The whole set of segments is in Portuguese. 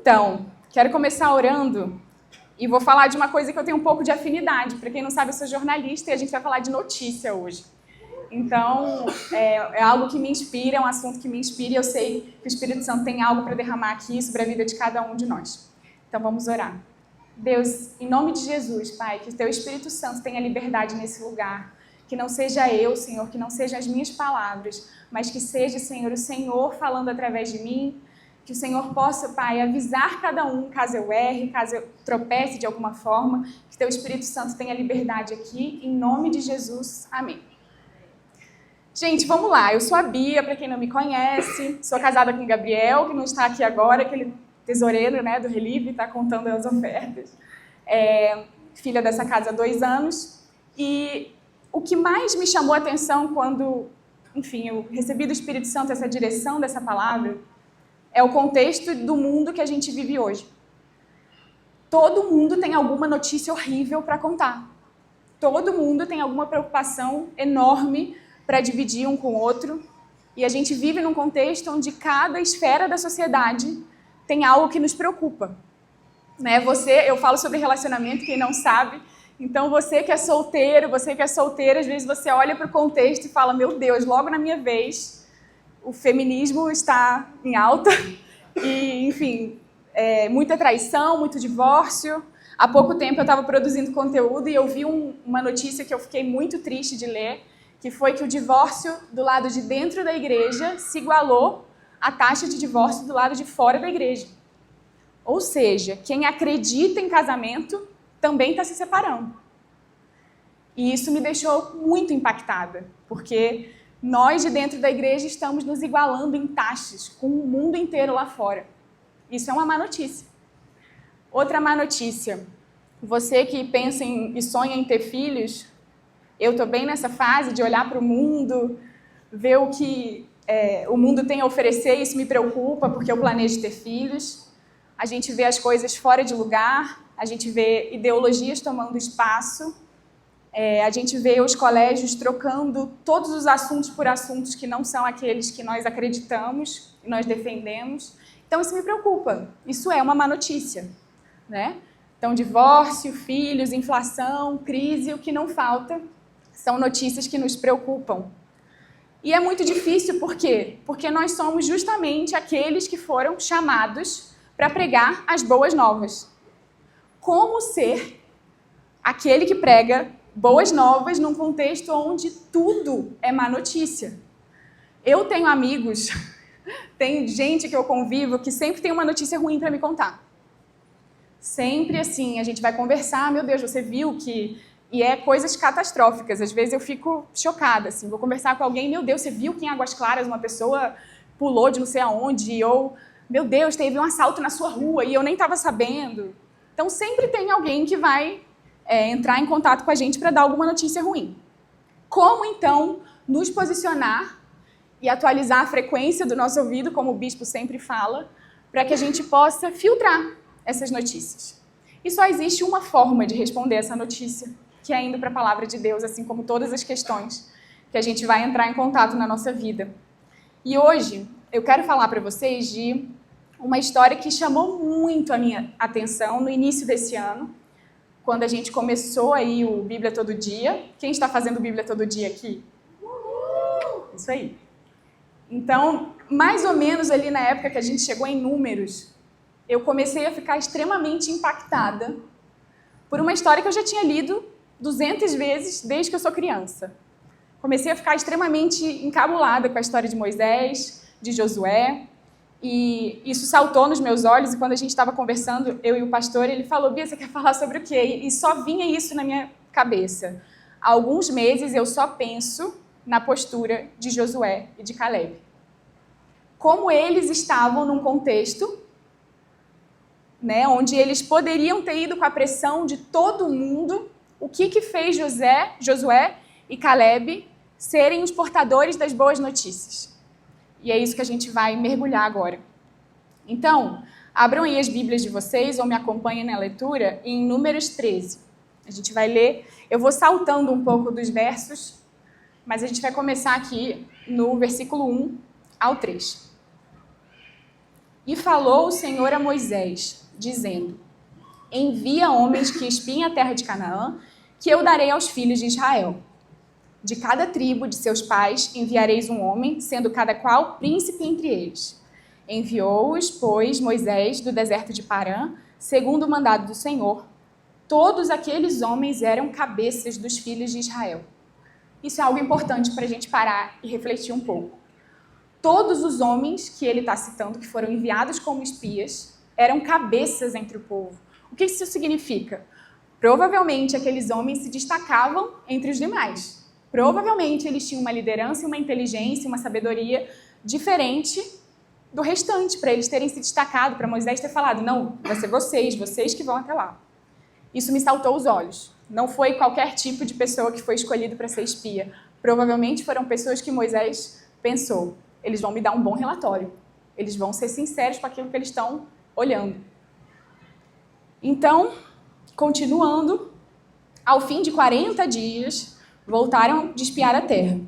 Então, quero começar orando e vou falar de uma coisa que eu tenho um pouco de afinidade. Para quem não sabe, eu sou jornalista e a gente vai falar de notícia hoje. Então, é algo que me inspira, é um assunto que me inspira e eu sei que o Espírito Santo tem algo para derramar aqui sobre a vida de cada um de nós. Então, vamos orar. Deus, em nome de Jesus, Pai, que o Teu Espírito Santo tenha liberdade nesse lugar. Que não seja eu, Senhor, que não sejam as minhas palavras, mas que seja, Senhor, o Senhor falando através de mim. Que o Senhor possa, Pai, avisar cada um, caso eu erre, caso eu tropece de alguma forma. Que Teu Espírito Santo tenha liberdade aqui, em nome de Jesus. Amém. Gente, vamos lá. Eu sou a Bia, para quem não me conhece. Sou casada com o Gabriel, que não está aqui agora, aquele tesoureiro, né, do Relive, está contando as ofertas. Filha dessa casa há 2 anos. E o que mais me chamou a atenção quando, enfim, eu recebi do Espírito Santo essa direção dessa palavra, é o contexto do mundo que a gente vive hoje. Todo mundo tem alguma notícia horrível para contar. Todo mundo tem alguma preocupação enorme para dividir um com o outro. E a gente vive num contexto onde cada esfera da sociedade tem algo que nos preocupa. Né? Eu falo sobre relacionamento, quem não sabe. Então, você que é solteiro, você que é solteira, às vezes você olha para o contexto e fala, meu Deus, logo na minha vez, o feminismo está em alta. E, enfim, muita traição, muito divórcio. Há pouco tempo eu estava produzindo conteúdo e eu vi uma notícia que eu fiquei muito triste de ler, que foi que o divórcio do lado de dentro da igreja se igualou à taxa de divórcio do lado de fora da igreja. Ou seja, quem acredita em casamento também está se separando. E isso me deixou muito impactada, porque nós de dentro da igreja estamos nos igualando em taxas com o mundo inteiro lá fora. Isso é uma má notícia. Outra má notícia, você que pensa e sonha em ter filhos, eu estou bem nessa fase de olhar para o mundo, ver o que o mundo tem a oferecer, isso me preocupa, porque eu planejo ter filhos. A gente vê as coisas fora de lugar, a gente vê ideologias tomando espaço, a gente vê os colégios trocando todos os assuntos por assuntos que não são aqueles que nós acreditamos e nós defendemos. Então, isso me preocupa. Isso é uma má notícia, né? Então, divórcio, filhos, inflação, crise, o que não falta são notícias que nos preocupam. E é muito difícil, por quê? Porque nós somos justamente aqueles que foram chamados para pregar as boas novas. Como ser aquele que prega boas novas num contexto onde tudo é má notícia? Eu tenho amigos, tem gente que eu convivo que sempre tem uma notícia ruim para me contar. Sempre assim, a gente vai conversar, meu Deus, você viu que... E coisas catastróficas, às vezes eu fico chocada, assim, vou conversar com alguém, meu Deus, você viu que em Águas Claras uma pessoa pulou de não sei aonde, ou, meu Deus, teve um assalto na sua rua e eu nem estava sabendo. Então, sempre tem alguém que vai entrar em contato com a gente para dar alguma notícia ruim. Como, então, nos posicionar e atualizar a frequência do nosso ouvido, como o bispo sempre fala, para que a gente possa filtrar essas notícias? E só existe uma forma de responder essa notícia, que é indo para a palavra de Deus, assim como todas as questões que a gente vai entrar em contato na nossa vida. E hoje eu quero falar para vocês de uma história que chamou muito a minha atenção no início desse ano, quando a gente começou aí o Bíblia Todo Dia. Quem está fazendo Bíblia Todo Dia aqui? Isso aí. Então, mais ou menos ali na época que a gente chegou em Números, eu comecei a ficar extremamente impactada por uma história que eu já tinha lido 200 vezes desde que eu sou criança. Comecei a ficar extremamente encabulada com a história de Moisés, de Josué, e isso saltou nos meus olhos, e quando a gente estava conversando, eu e o pastor, ele falou, Bia, você quer falar sobre o quê? E só vinha isso na minha cabeça. Há alguns meses eu só penso na postura de Josué e de Caleb. Como eles estavam num contexto, né, onde eles poderiam ter ido com a pressão de todo mundo, o que fez Josué e Caleb serem os portadores das boas notícias. E é isso que a gente vai mergulhar agora. Então, abram aí as Bíblias de vocês ou me acompanhem na leitura em Números 13. A gente vai ler, eu vou saltando um pouco dos versos, mas a gente vai começar aqui no versículo 1 ao 3. E falou o Senhor a Moisés, dizendo: envia homens que espiem a terra de Canaã, que eu darei aos filhos de Israel. De cada tribo de seus pais enviareis um homem, sendo cada qual príncipe entre eles. Enviou-os, pois, Moisés do deserto de Parã, segundo o mandado do Senhor. Todos aqueles homens eram cabeças dos filhos de Israel. Isso é algo importante para a gente parar e refletir um pouco. Todos os homens que ele está citando, que foram enviados como espias, eram cabeças entre o povo. O que isso significa? Provavelmente aqueles homens se destacavam entre os demais. Provavelmente eles tinham uma liderança, uma inteligência, uma sabedoria diferente do restante, para eles terem se destacado, para Moisés ter falado: não, vai ser vocês que vão até lá. Isso me saltou os olhos. Não foi qualquer tipo de pessoa que foi escolhido para ser espia. Provavelmente foram pessoas que Moisés pensou: eles vão me dar um bom relatório. Eles vão ser sinceros com aquilo que eles estão olhando. Então, continuando, ao fim de 40 dias, voltaram de espiar a terra.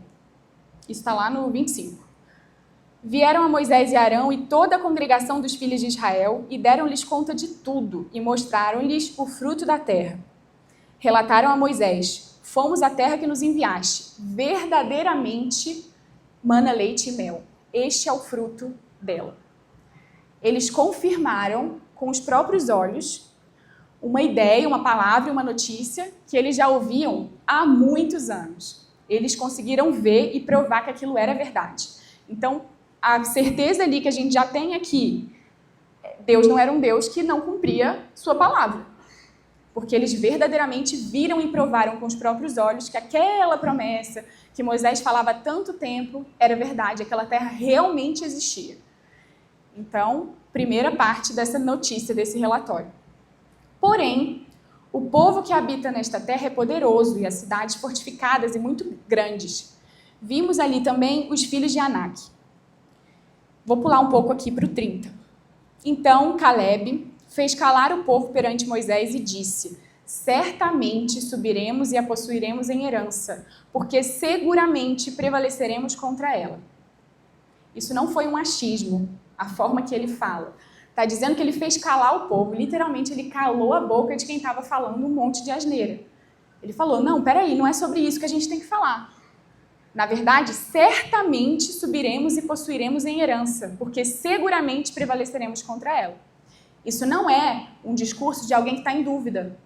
Isso está lá no 25. Vieram a Moisés e Arão e toda a congregação dos filhos de Israel e deram-lhes conta de tudo e mostraram-lhes o fruto da terra. Relataram a Moisés: fomos à terra que nos enviaste, verdadeiramente mana leite e mel. Este é o fruto dela. Eles confirmaram com os próprios olhos uma ideia, uma palavra, uma notícia que eles já ouviam há muitos anos. Eles conseguiram ver e provar que aquilo era verdade. Então, a certeza ali que a gente já tem aqui, Deus não era um Deus que não cumpria sua palavra. Porque eles verdadeiramente viram e provaram com os próprios olhos que aquela promessa que Moisés falava há tanto tempo era verdade, aquela terra realmente existia. Então, primeira parte dessa notícia, desse relatório. Porém, o povo que habita nesta terra é poderoso e as cidades fortificadas e muito grandes. Vimos ali também os filhos de Anak. Vou pular um pouco aqui para o 30. Então, Caleb fez calar o povo perante Moisés e disse: certamente subiremos e a possuiremos em herança, porque seguramente prevaleceremos contra ela. Isso não foi um achismo, a forma que ele fala. Está dizendo que ele fez calar o povo, literalmente ele calou a boca de quem estava falando um monte de asneira. Ele falou: não, peraí, não é sobre isso que a gente tem que falar. Na verdade, certamente subiremos e possuiremos em herança, porque seguramente prevaleceremos contra ela. Isso não é um discurso de alguém que está em dúvida.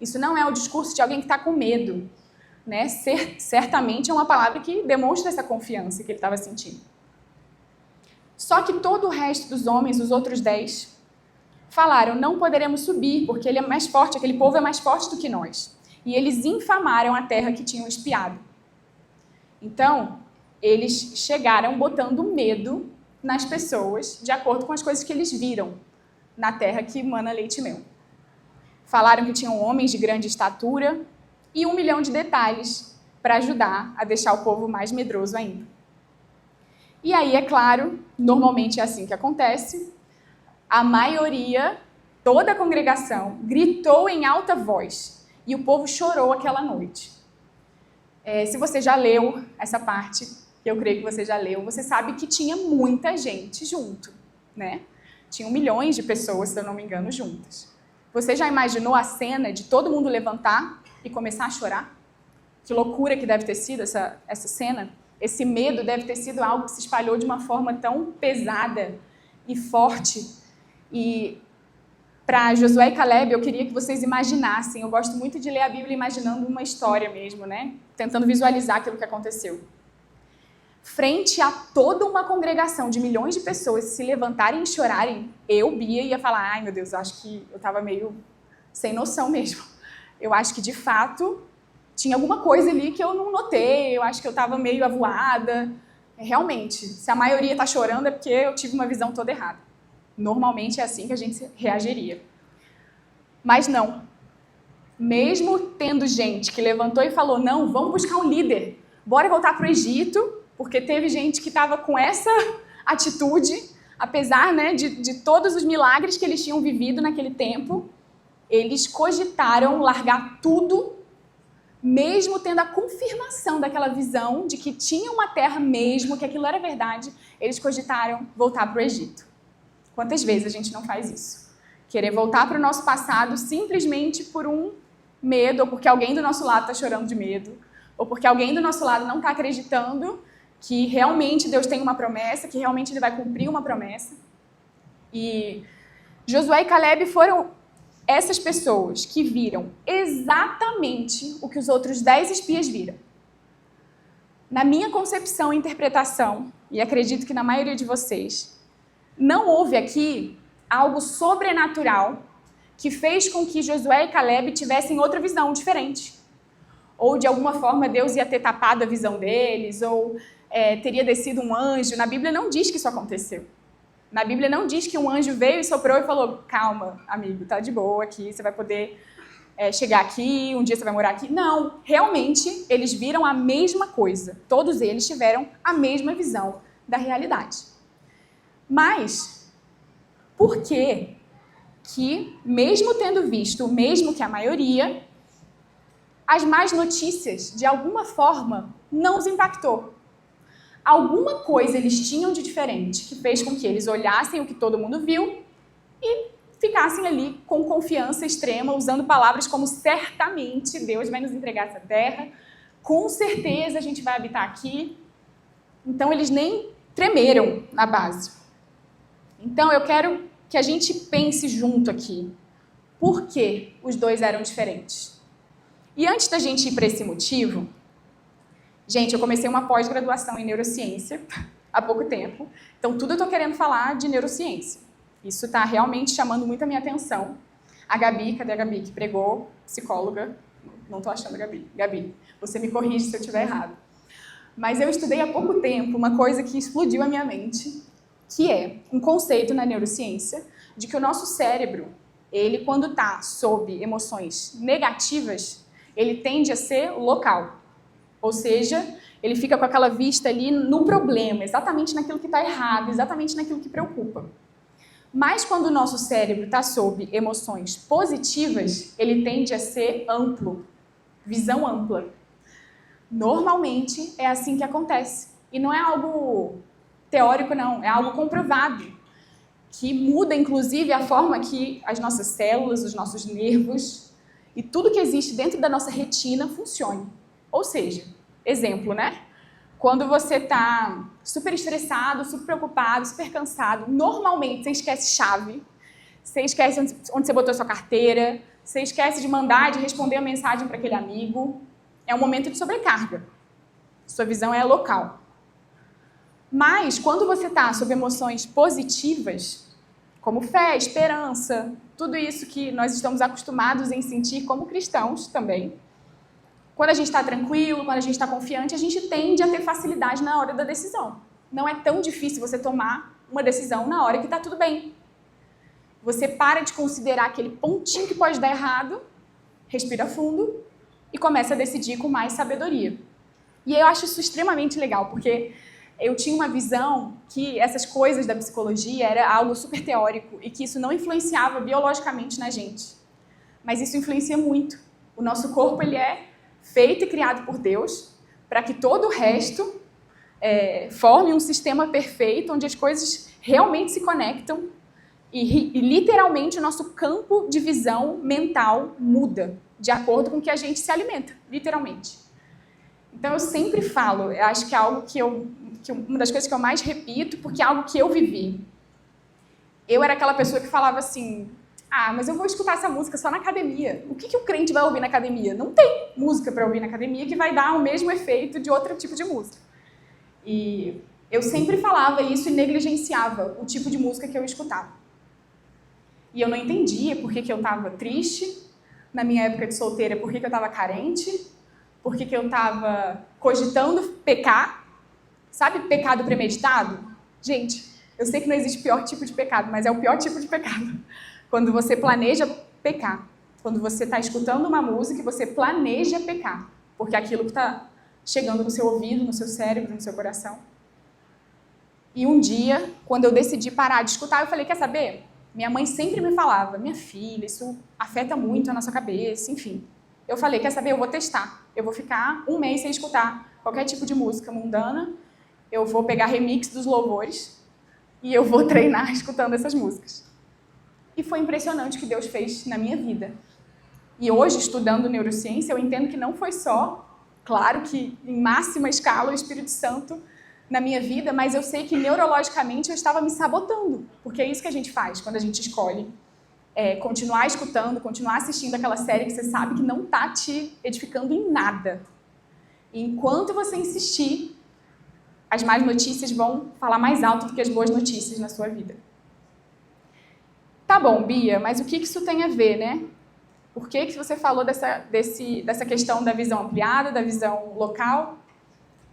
Isso não é o discurso de alguém que está com medo. Né? Certamente é uma palavra que demonstra essa confiança que ele estava sentindo. Só que todo o resto dos homens, os outros 10, falaram: não poderemos subir, porque ele é mais forte, aquele povo é mais forte do que nós. E eles infamaram a terra que tinham espiado. Então, eles chegaram botando medo nas pessoas, de acordo com as coisas que eles viram na terra que mana leite e mel. Falaram que tinham homens de grande estatura e 1 milhão de detalhes para ajudar a deixar o povo mais medroso ainda. E aí, é claro, normalmente é assim que acontece, a maioria, toda a congregação, gritou em alta voz e o povo chorou aquela noite. Se você já leu essa parte, que eu creio que você já leu, você sabe que tinha muita gente junto, né? Tinham milhões de pessoas, se eu não me engano, juntas. Você já imaginou a cena de todo mundo levantar e começar a chorar? Que loucura que deve ter sido essa cena. Esse medo deve ter sido algo que se espalhou de uma forma tão pesada e forte. E para Josué e Caleb, eu queria que vocês imaginassem. Eu gosto muito de ler a Bíblia imaginando uma história mesmo, né? Tentando visualizar aquilo que aconteceu. Frente a toda uma congregação de milhões de pessoas se levantarem e chorarem, eu, Bia, ia falar: ai meu Deus, eu acho que eu estava meio sem noção mesmo. Eu acho que, de fato, tinha alguma coisa ali que eu não notei, eu acho que eu estava meio avoada. Realmente, se a maioria está chorando é porque eu tive uma visão toda errada. Normalmente é assim que a gente reagiria. Mas não. Mesmo tendo gente que levantou e falou: não, vamos buscar um líder, bora voltar para o Egito, porque teve gente que estava com essa atitude, apesar, né, de todos os milagres que eles tinham vivido naquele tempo, eles cogitaram largar tudo, mesmo tendo a confirmação daquela visão de que tinha uma terra mesmo, que aquilo era verdade, eles cogitaram voltar para o Egito. Quantas vezes a gente não faz isso? Querer voltar para o nosso passado simplesmente por um medo, ou porque alguém do nosso lado está chorando de medo, ou porque alguém do nosso lado não está acreditando que realmente Deus tem uma promessa, que realmente Ele vai cumprir uma promessa. E Josué e Caleb foram essas pessoas que viram exatamente o que os outros 10 espias viram. Na minha concepção e interpretação, e acredito que na maioria de vocês, não houve aqui algo sobrenatural que fez com que Josué e Caleb tivessem outra visão diferente. Ou, de alguma forma, Deus ia ter tapado a visão deles, ou teria descido um anjo. Na Bíblia não diz que isso aconteceu. Na Bíblia não diz que um anjo veio e soprou e falou: calma, amigo, tá de boa aqui, você vai poder chegar aqui, um dia você vai morar aqui. Não, realmente, eles viram a mesma coisa. Todos eles tiveram a mesma visão da realidade. Mas, por que mesmo tendo visto o mesmo que a maioria, as más notícias, de alguma forma, não os impactou? Alguma coisa eles tinham de diferente que fez com que eles olhassem o que todo mundo viu e ficassem ali com confiança extrema, usando palavras como: certamente Deus vai nos entregar essa terra, com certeza a gente vai habitar aqui. Então eles nem tremeram na base. Então eu quero que a gente pense junto aqui. Por que os dois eram diferentes? E antes da gente ir para esse motivo, gente, eu comecei uma pós-graduação em neurociência há pouco tempo, então tudo eu estou querendo falar de neurociência. Isso está realmente chamando muito a minha atenção. A Gabi, cadê a Gabi, que pregou, psicóloga? Não estou achando a Gabi. Gabi, você me corrige se eu estiver errado. Mas eu estudei há pouco tempo uma coisa que explodiu a minha mente, que é um conceito na neurociência de que o nosso cérebro, ele quando está sob emoções negativas, ele tende a ser local. Ou seja, ele fica com aquela vista ali no problema, exatamente naquilo que está errado, exatamente naquilo que preocupa. Mas quando o nosso cérebro está sob emoções positivas, ele tende a ser amplo, visão ampla. Normalmente é assim que acontece. E não é algo teórico, não, é algo comprovado, que muda, inclusive, a forma que as nossas células, os nossos nervos e tudo que existe dentro da nossa retina funcione. Ou seja, exemplo, né? Quando você está super estressado, super preocupado, super cansado, normalmente você esquece chave, você esquece onde você botou a sua carteira, você esquece de mandar, de responder a mensagem para aquele amigo. É um momento de sobrecarga. Sua visão é local. Mas, quando você está sob emoções positivas, como fé, esperança, tudo isso que nós estamos acostumados em sentir como cristãos também, quando a gente está tranquilo, quando a gente está confiante, a gente tende a ter facilidade na hora da decisão. Não é tão difícil você tomar uma decisão na hora que está tudo bem. Você para de considerar aquele pontinho que pode dar errado, respira fundo e começa a decidir com mais sabedoria. E eu acho isso extremamente legal, porque eu tinha uma visão que essas coisas da psicologia era algo super teórico e que isso não influenciava biologicamente na gente. Mas isso influencia muito. O nosso corpo, ele é feito e criado por Deus para que todo o resto forme um sistema perfeito onde as coisas realmente se conectam e literalmente o nosso campo de visão mental muda de acordo com o que a gente se alimenta, literalmente. Então eu sempre falo, eu acho que é algo que uma das coisas que eu mais repito, porque é algo que eu vivi. Eu era aquela pessoa que falava assim: ah, mas eu vou escutar essa música só na academia. O que o crente vai ouvir na academia? Não tem música para ouvir na academia que vai dar o mesmo efeito de outro tipo de música. E eu sempre falava isso e negligenciava o tipo de música que eu escutava. E eu não entendia por que eu estava triste na minha época de solteira, por que eu estava carente, por que eu estava cogitando pecar. Sabe pecado premeditado? Gente, eu sei que não existe pior tipo de pecado, mas é o pior tipo de pecado. Quando você planeja pecar. Quando você está escutando uma música e você planeja pecar. Porque é aquilo que está chegando no seu ouvido, no seu cérebro, no seu coração. E um dia, quando eu decidi parar de escutar, eu falei: quer saber? Minha mãe sempre me falava: minha filha, isso afeta muito a nossa cabeça, enfim. Eu falei: quer saber? Eu vou testar. Eu vou ficar um mês sem escutar qualquer tipo de música mundana. Eu vou pegar remix dos louvores e eu vou treinar escutando essas músicas. E foi impressionante o que Deus fez na minha vida. E hoje, estudando neurociência, eu entendo que não foi só, claro que em máxima escala, o Espírito Santo na minha vida, mas eu sei que neurologicamente eu estava me sabotando, porque é isso que a gente faz quando a gente escolhe continuar escutando, continuar assistindo aquela série que você sabe que não está te edificando em nada. E enquanto você insistir, as más notícias vão falar mais alto do que as boas notícias na sua vida. Tá bom, Bia, mas o que isso tem a ver, né? Por que você falou dessa questão da visão ampliada, da visão local?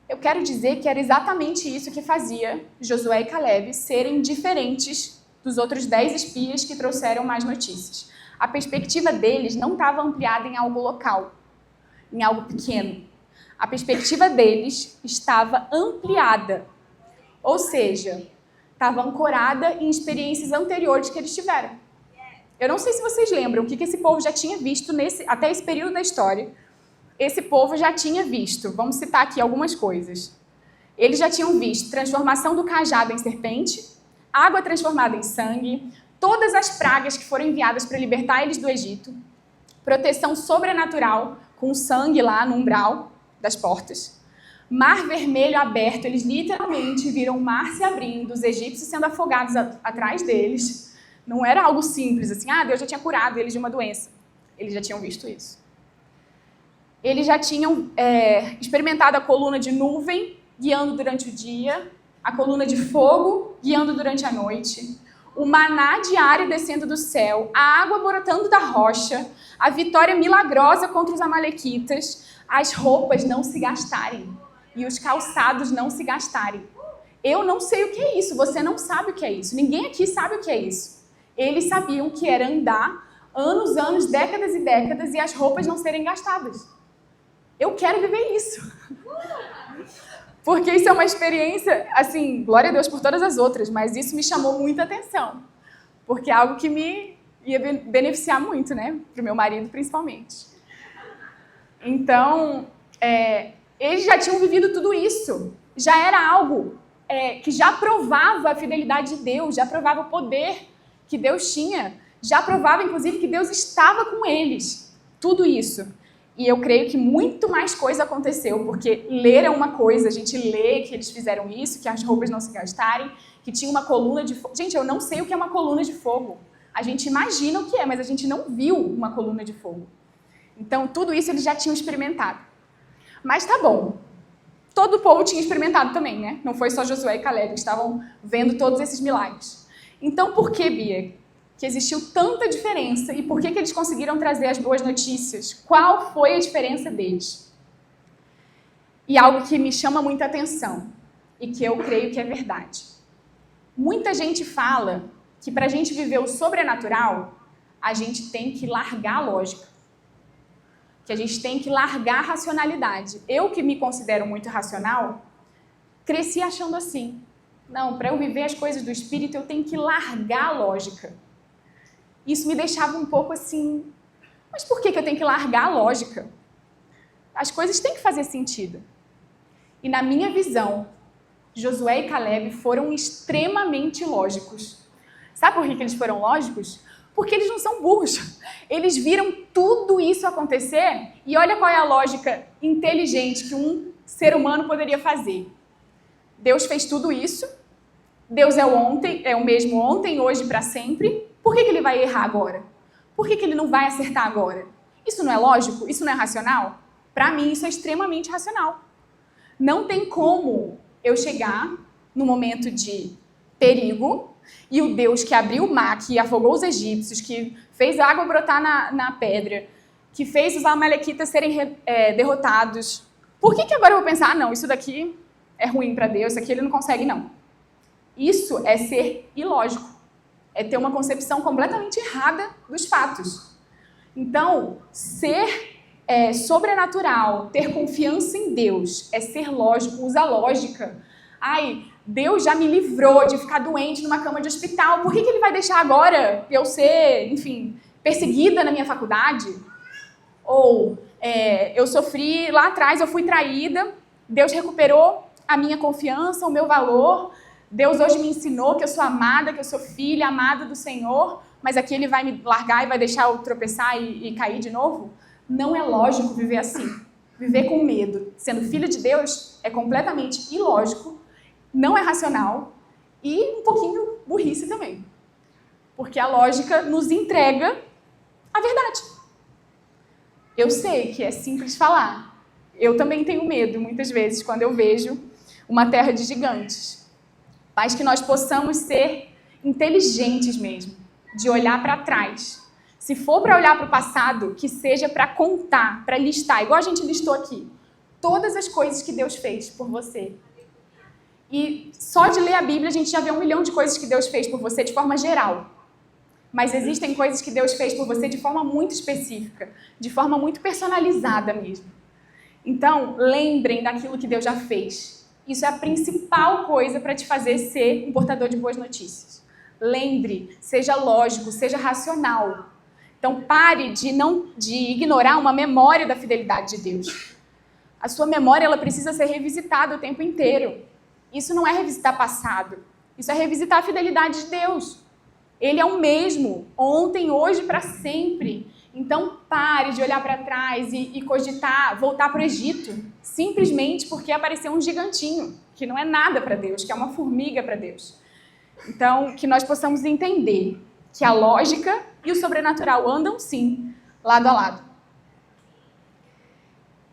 Eu quero dizer que era exatamente isso que fazia Josué e Caleb serem diferentes dos outros 10 espias que trouxeram mais notícias. A perspectiva deles não estava ampliada em algo local, em algo pequeno. A perspectiva deles estava ampliada, ou seja, estava ancorada em experiências anteriores que eles tiveram. Eu não sei se vocês lembram o que esse povo já tinha visto até esse período da história. Esse povo já tinha visto, vamos citar aqui algumas coisas. Eles já tinham visto transformação do cajado em serpente, água transformada em sangue, todas as pragas que foram enviadas para libertar eles do Egito, proteção sobrenatural com sangue lá no umbral das portas, mar vermelho aberto, eles literalmente viram o mar se abrindo, os egípcios sendo afogados atrás deles. Não era algo simples, assim, Deus já tinha curado eles de uma doença. Eles já tinham visto isso. Eles já tinham experimentado a coluna de nuvem guiando durante o dia, a coluna de fogo guiando durante a noite, o maná diário descendo do céu, a água brotando da rocha, a vitória milagrosa contra os amalequitas, as roupas não se gastarem e os calçados não se gastarem. Eu não sei o que é isso, você não sabe o que é isso, ninguém aqui sabe o que é isso. Eles sabiam que era andar anos, décadas e décadas e as roupas não serem gastadas. Eu quero viver isso. Porque isso é uma experiência, assim, glória a Deus por todas as outras, mas isso me chamou muita atenção. Porque é algo que me ia beneficiar muito, né? Para o meu marido, principalmente. Então, eles já tinham vivido tudo isso. Já era algo que já provava a fidelidade de Deus, já provava o poder que Deus tinha, já provava, inclusive, que Deus estava com eles. Tudo isso. E eu creio que muito mais coisa aconteceu, porque ler é uma coisa, a gente lê que eles fizeram isso, que as roupas não se gastarem, que tinha uma coluna de fogo. Gente, eu não sei o que é uma coluna de fogo. A gente imagina o que é, mas a gente não viu uma coluna de fogo. Então, tudo isso eles já tinham experimentado. Mas tá bom. Todo o povo tinha experimentado também, né? Não foi só Josué e Caleb que estavam vendo todos esses milagres. Então, por que, Bia, que existiu tanta diferença e por que eles conseguiram trazer as boas notícias? Qual foi a diferença deles? E algo que me chama muita atenção e que eu creio que é verdade. Muita gente fala que para a gente viver o sobrenatural, a gente tem que largar a lógica. Que a gente tem que largar a racionalidade. Eu, que me considero muito racional, cresci achando assim. Não, para eu viver as coisas do Espírito, eu tenho que largar a lógica. Isso me deixava um pouco assim, mas por que eu tenho que largar a lógica? As coisas têm que fazer sentido. E na minha visão, Josué e Caleb foram extremamente lógicos. Sabe por que eles foram lógicos? Porque eles não são burros. Eles viram tudo isso acontecer e olha qual é a lógica inteligente que um ser humano poderia fazer. Deus fez tudo isso, Deus é o mesmo ontem, hoje e para sempre. Por que ele vai errar agora? Por que ele não vai acertar agora? Isso não é lógico? Isso não é racional? Para mim, isso é extremamente racional. Não tem como eu chegar no momento de perigo e o Deus que abriu o mar, que afogou os egípcios, que fez a água brotar na pedra, que fez os amalequitas serem derrotados. Por que agora eu vou pensar, não, isso daqui é ruim para Deus, isso aqui ele não consegue, não. Isso é ser ilógico. É ter uma concepção completamente errada dos fatos. Então, ser sobrenatural, ter confiança em Deus, é ser lógico, usar lógica. Ai, Deus já me livrou de ficar doente numa cama de hospital, por que ele vai deixar agora eu ser, enfim, perseguida na minha faculdade? Ou eu sofri lá atrás, eu fui traída, Deus recuperou a minha confiança, o meu valor, Deus hoje me ensinou que eu sou amada, que eu sou filha amada do Senhor, mas aqui Ele vai me largar e vai deixar eu tropeçar e cair de novo? Não é lógico viver assim. Viver com medo, sendo filho de Deus, é completamente ilógico, não é racional e um pouquinho burrice também. Porque a lógica nos entrega a verdade. Eu sei que é simples falar. Eu também tenho medo, muitas vezes, quando eu vejo uma terra de gigantes. Mas que nós possamos ser inteligentes mesmo, de olhar para trás. Se for para olhar para o passado, que seja para contar, para listar, igual a gente listou aqui, todas as coisas que Deus fez por você. E só de ler a Bíblia a gente já vê 1 milhão de coisas que Deus fez por você de forma geral. Mas existem coisas que Deus fez por você de forma muito específica, de forma muito personalizada mesmo. Então, lembrem daquilo que Deus já fez. Isso é a principal coisa para te fazer ser um portador de boas notícias. Lembre, seja lógico, seja racional. Então, pare de ignorar uma memória da fidelidade de Deus. A sua memória ela precisa ser revisitada o tempo inteiro. Isso não é revisitar passado. Isso é revisitar a fidelidade de Deus. Ele é o mesmo, ontem, hoje, para sempre. Então, pare de olhar para trás e cogitar voltar para o Egito, simplesmente porque apareceu um gigantinho, que não é nada para Deus, que é uma formiga para Deus. Então, que nós possamos entender que a lógica e o sobrenatural andam, sim, lado a lado.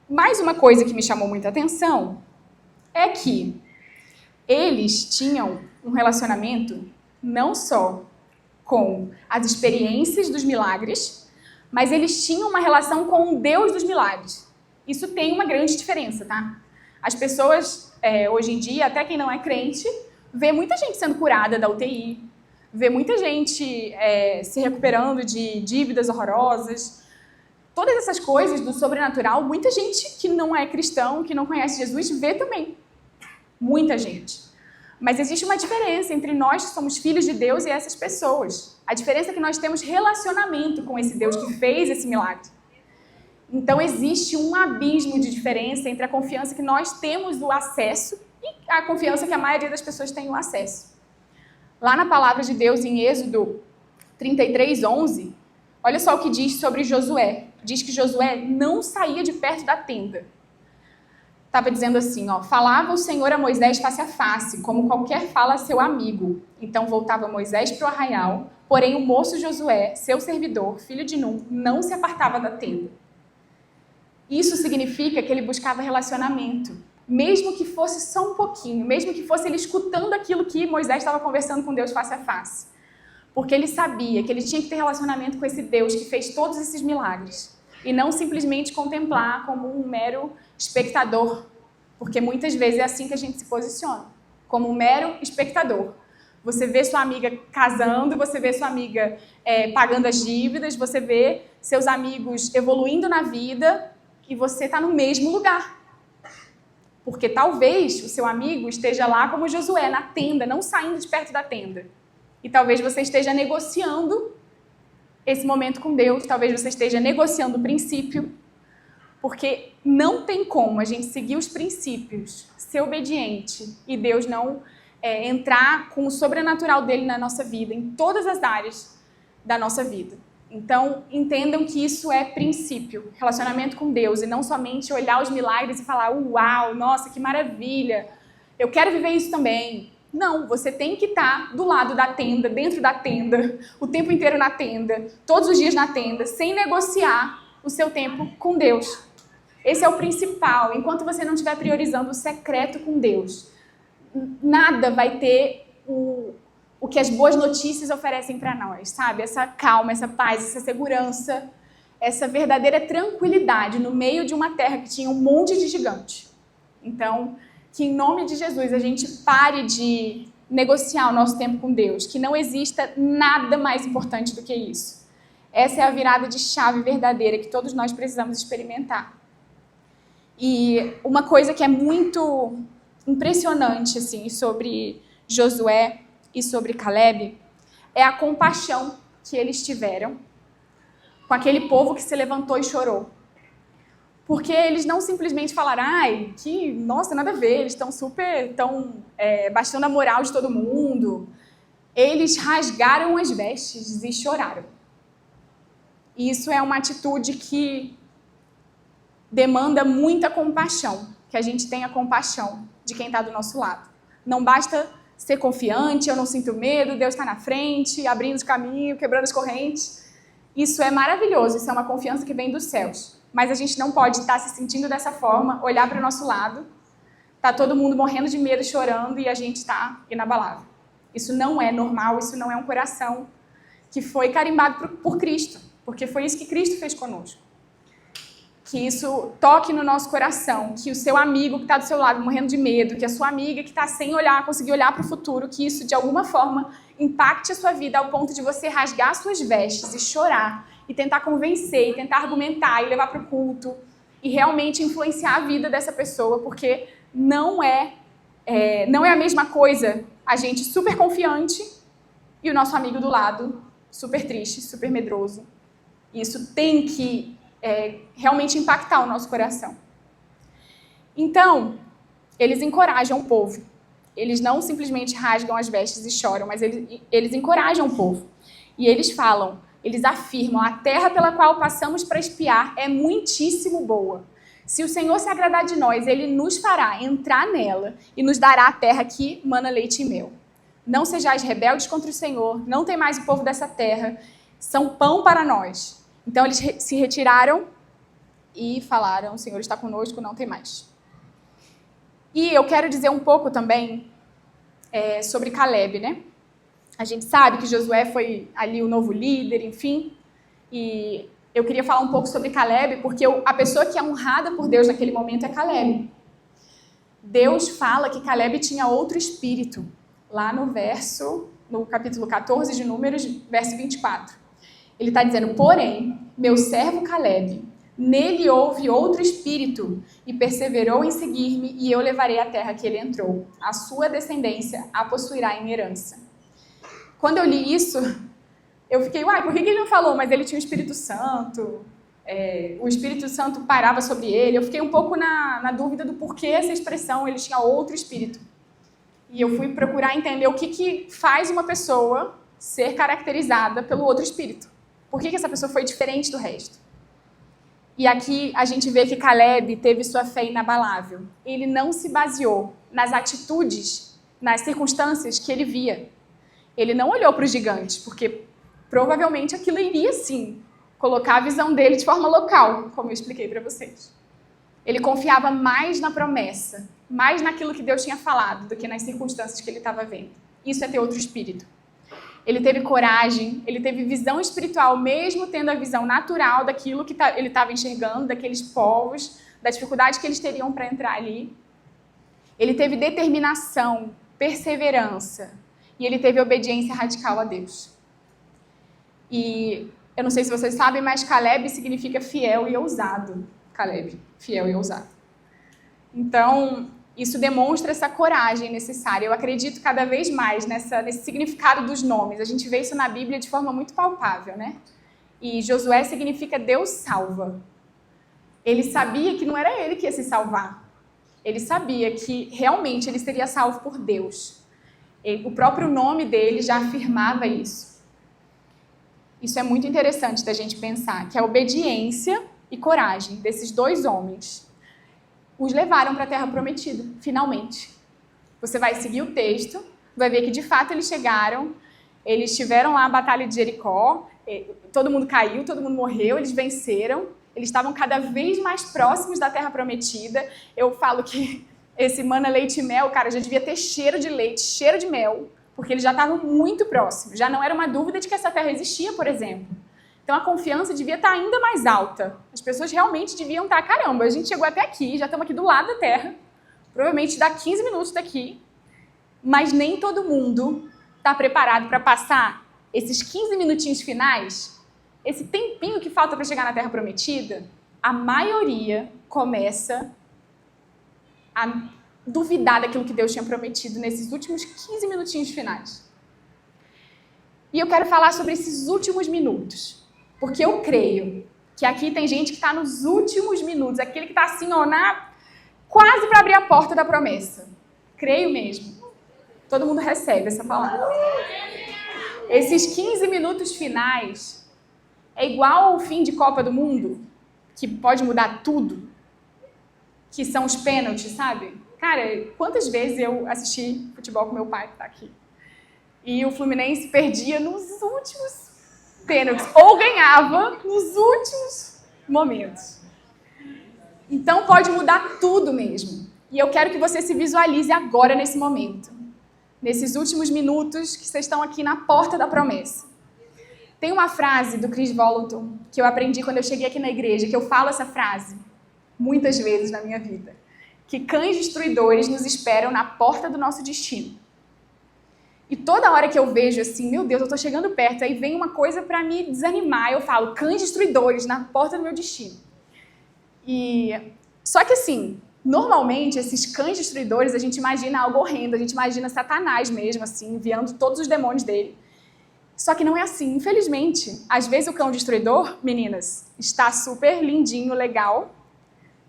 Mais uma coisa que me chamou muita atenção é que eles tinham um relacionamento não só com as experiências dos milagres, mas eles tinham uma relação com o Deus dos milagres. Isso tem uma grande diferença, tá? As pessoas, hoje em dia, até quem não é crente, vê muita gente sendo curada da UTI, vê muita gente se recuperando de dívidas horrorosas. Todas essas coisas do sobrenatural, muita gente que não é cristão, que não conhece Jesus, vê também. Muita gente. Mas existe uma diferença entre nós que somos filhos de Deus e essas pessoas. A diferença é que nós temos relacionamento com esse Deus que fez esse milagre. Então existe um abismo de diferença entre a confiança que nós temos o acesso e a confiança que a maioria das pessoas tem o acesso. Lá na palavra de Deus, em Êxodo 33:11, olha só o que diz sobre Josué. Diz que Josué não saía de perto da tenda. Estava dizendo assim, falava o Senhor a Moisés face a face, como qualquer fala a seu amigo. Então voltava Moisés para o arraial, porém o moço Josué, seu servidor, filho de Nun, não se apartava da tenda. Isso significa que ele buscava relacionamento, mesmo que fosse só um pouquinho, mesmo que fosse ele escutando aquilo que Moisés estava conversando com Deus face a face. Porque ele sabia que ele tinha que ter relacionamento com esse Deus que fez todos esses milagres. E não simplesmente contemplar como um mero espectador, porque muitas vezes é assim que a gente se posiciona, como um mero espectador. Você vê sua amiga casando, você vê sua amiga pagando as dívidas, você vê seus amigos evoluindo na vida e você está no mesmo lugar. Porque talvez o seu amigo esteja lá como Josué, na tenda, não saindo de perto da tenda. E talvez você esteja negociando esse momento com Deus, talvez você esteja negociando o princípio, porque não tem como a gente seguir os princípios, ser obediente e Deus não entrar com o sobrenatural dele na nossa vida, em todas as áreas da nossa vida. Então, entendam que isso é princípio, relacionamento com Deus, e não somente olhar os milagres e falar, uau, nossa, que maravilha, eu quero viver isso também. Não, você tem que estar do lado da tenda, dentro da tenda, o tempo inteiro na tenda, todos os dias na tenda, sem negociar o seu tempo com Deus. Esse é o principal. Enquanto você não estiver priorizando o secreto com Deus, nada vai ter o que as boas notícias oferecem para nós, sabe? Essa calma, essa paz, essa segurança, essa verdadeira tranquilidade no meio de uma terra que tinha um monte de gigante. Então, que em nome de Jesus a gente pare de negociar o nosso tempo com Deus, que não exista nada mais importante do que isso. Essa é a virada de chave verdadeira que todos nós precisamos experimentar. E uma coisa que é muito impressionante assim, sobre Josué e sobre Caleb é a compaixão que eles tiveram com aquele povo que se levantou e chorou. Porque eles não simplesmente falaram, ai, que, nossa, nada a ver, eles estão baixando a moral de todo mundo. Eles rasgaram as vestes e choraram. E isso é uma atitude que demanda muita compaixão, que a gente tenha compaixão de quem está do nosso lado. Não basta ser confiante, eu não sinto medo, Deus está na frente, abrindo os caminhos, quebrando as correntes. Isso é maravilhoso, isso é uma confiança que vem dos céus. Mas a gente não pode estar se sentindo dessa forma, olhar para o nosso lado, tá todo mundo morrendo de medo, chorando, e a gente está inabalável. Isso não é normal, isso não é um coração que foi carimbado por Cristo, porque foi isso que Cristo fez conosco. Que isso toque no nosso coração, que o seu amigo que está do seu lado morrendo de medo, que a sua amiga que está sem olhar, conseguir olhar para o futuro, que isso de alguma forma impacte a sua vida ao ponto de você rasgar suas vestes e chorar, e tentar convencer, e tentar argumentar, e levar para o culto, e realmente influenciar a vida dessa pessoa, porque não é a mesma coisa a gente super confiante e o nosso amigo do lado super triste, super medroso. Isso tem que realmente impactar o nosso coração. Então, eles encorajam o povo. Eles não simplesmente rasgam as vestes e choram, mas eles encorajam o povo. E eles falam, eles afirmam, a terra pela qual passamos para espiar é muitíssimo boa. Se o Senhor se agradar de nós, Ele nos fará entrar nela e nos dará a terra que mana leite e mel. Não sejais rebeldes contra o Senhor, não tem mais o povo dessa terra, são pão para nós. Então eles se retiraram e falaram, o Senhor está conosco, não tem mais. E eu quero dizer um pouco também sobre Caleb, né? A gente sabe que Josué foi ali o novo líder, enfim, e eu queria falar um pouco sobre Caleb, porque a pessoa que é honrada por Deus naquele momento é Caleb. Deus fala que Caleb tinha outro espírito, lá no capítulo 14 de Números, verso 24. Ele está dizendo, porém, meu servo Caleb, nele houve outro espírito e perseverou em seguir-me e eu levarei a terra que ele entrou. A sua descendência a possuirá em herança. Quando eu li isso, eu fiquei, por que ele não falou? Mas ele tinha o Espírito Santo, o Espírito Santo pairava sobre ele. Eu fiquei um pouco na dúvida do porquê essa expressão, ele tinha outro espírito. E eu fui procurar entender o que faz uma pessoa ser caracterizada pelo outro espírito. Por que essa pessoa foi diferente do resto? E aqui a gente vê que Caleb teve sua fé inabalável. Ele não se baseou nas atitudes, nas circunstâncias que ele via. Ele não olhou para os gigantes, porque provavelmente aquilo iria, sim, colocar a visão dele de forma local, como eu expliquei para vocês. Ele confiava mais na promessa, mais naquilo que Deus tinha falado, do que nas circunstâncias que ele estava vendo. Isso é ter outro espírito. Ele teve coragem, ele teve visão espiritual, mesmo tendo a visão natural daquilo que ele estava enxergando, daqueles povos, da dificuldade que eles teriam para entrar ali. Ele teve determinação, perseverança, e ele teve obediência radical a Deus. E eu não sei se vocês sabem, mas Caleb significa fiel e ousado. Caleb, fiel e ousado. Então, isso demonstra essa coragem necessária. Eu acredito cada vez mais nesse significado dos nomes. A gente vê isso na Bíblia de forma muito palpável, né? E Josué significa Deus salva. Ele sabia que não era ele que ia se salvar. Ele sabia que realmente ele seria salvo por Deus. O próprio nome dele já afirmava isso. Isso é muito interessante da gente pensar, que a obediência e coragem desses dois homens os levaram para a Terra Prometida, finalmente. Você vai seguir o texto, vai ver que de fato eles chegaram, eles tiveram lá a Batalha de Jericó, todo mundo caiu, todo mundo morreu, eles venceram, eles estavam cada vez mais próximos da Terra Prometida. Eu falo que esse mana leite e mel, cara, já devia ter cheiro de leite, cheiro de mel, porque eles já estavam muito próximos. Já não era uma dúvida de que essa terra existia, por exemplo. Então a confiança devia estar ainda mais alta. As pessoas realmente deviam estar, caramba, a gente chegou até aqui, já estamos aqui do lado da terra, provavelmente dá 15 minutos daqui, mas nem todo mundo está preparado para passar esses 15 minutinhos finais, esse tempinho que falta para chegar na Terra Prometida. A maioria começa a duvidar daquilo que Deus tinha prometido nesses últimos 15 minutinhos finais. E eu quero falar sobre esses últimos minutos, porque eu creio que aqui tem gente que está nos últimos minutos, aquele que está assim, ó, quase para abrir a porta da promessa. Creio mesmo. Todo mundo recebe essa palavra. Esses 15 minutos finais é igual ao fim de Copa do Mundo, que pode mudar tudo, que são os pênaltis, sabe? Cara, quantas vezes eu assisti futebol com meu pai, que tá aqui, e o Fluminense perdia nos últimos pênaltis, ou ganhava nos últimos momentos. Então pode mudar tudo mesmo. E eu quero que você se visualize agora nesse momento, nesses últimos minutos que vocês estão aqui na porta da promessa. Tem uma frase do Chris Vallotton que eu aprendi quando eu cheguei aqui na igreja, que eu falo essa frase muitas vezes na minha vida, que cães destruidores nos esperam na porta do nosso destino. E toda hora que eu vejo assim, meu Deus, eu tô chegando perto, aí vem uma coisa para me desanimar, eu falo, cães destruidores na porta do meu destino. Só que assim, normalmente esses cães destruidores, a gente imagina algo horrendo, a gente imagina Satanás mesmo, assim, enviando todos os demônios dele. Só que não é assim, infelizmente. Às vezes o cão destruidor, meninas, está super lindinho, legal